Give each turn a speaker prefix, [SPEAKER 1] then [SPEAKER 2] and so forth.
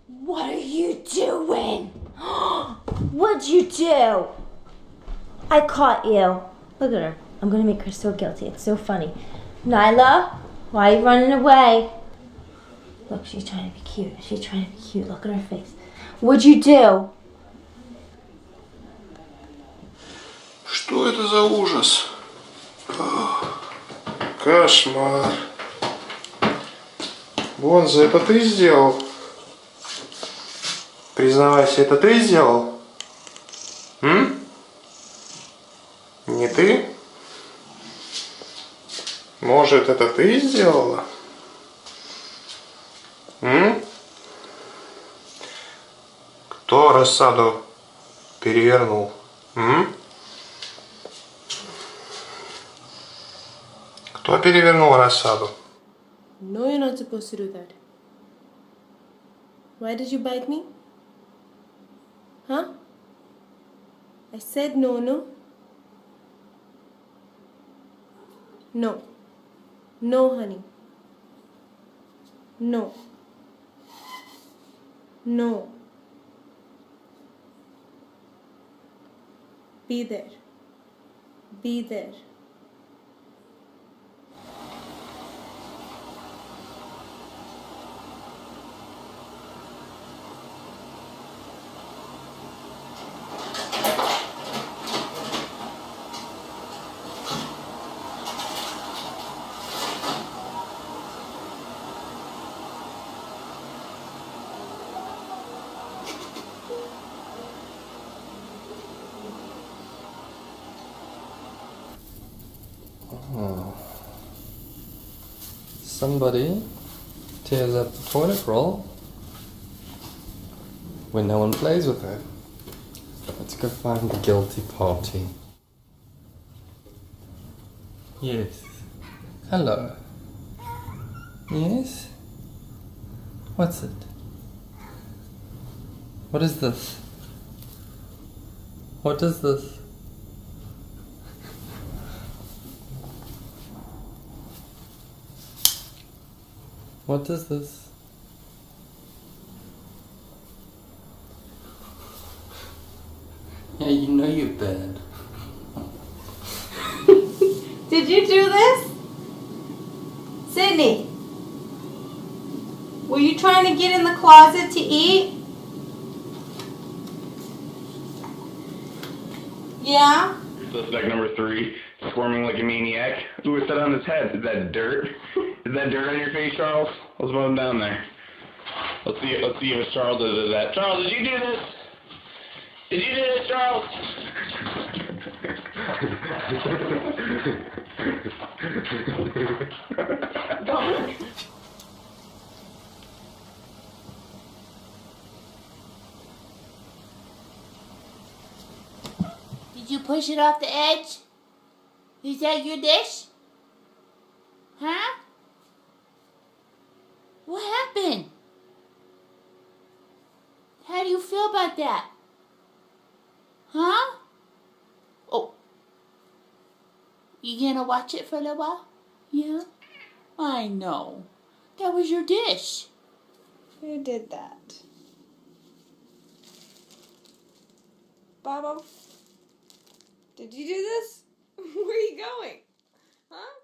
[SPEAKER 1] What are you doing? What'd you do? I caught you. Look at her. I'm gonna make her so guilty. It's so funny. Nyla, why are you running away? Look, she's trying to be cute. She's trying to be cute. Look at her face. What'd you do?
[SPEAKER 2] Что это за ужас? Кошмар. Бонза, это ты сделал? Признавайся, это ты сделал? Не ты? Может, это ты сделала? Кто рассаду перевернул? Кто перевернул рассаду?
[SPEAKER 3] No, you're not supposed to do that. Why did you bite me? Huh? I said no, no? No. No, honey. No. No. Be there. Be there.
[SPEAKER 4] Somebody tears up the toilet roll when no one plays with it. Let's go find the guilty party. Yes. Hello. Yes? What's it? What is this? What is this? What is this? Yeah, you know you're bad.
[SPEAKER 1] Did you do this? Sydney, were you trying to get in the closet to eat? Yeah?
[SPEAKER 5] Suspect number 3, squirming like a maniac. Who was set on his head? Is that dirt? Is that dirt on your face, Charles? Let's move him down there. Let's see if it's Charles that did that. Charles, did you do this? Did you do this, Charles?
[SPEAKER 1] Did you push it off the edge? Is that your dish? Huh? What happened? How do you feel about that? Huh? Oh. You gonna watch it for a little while? Yeah? I know. That was your dish.
[SPEAKER 3] Who did that? Baba? Did you do this? Where are you going? Huh?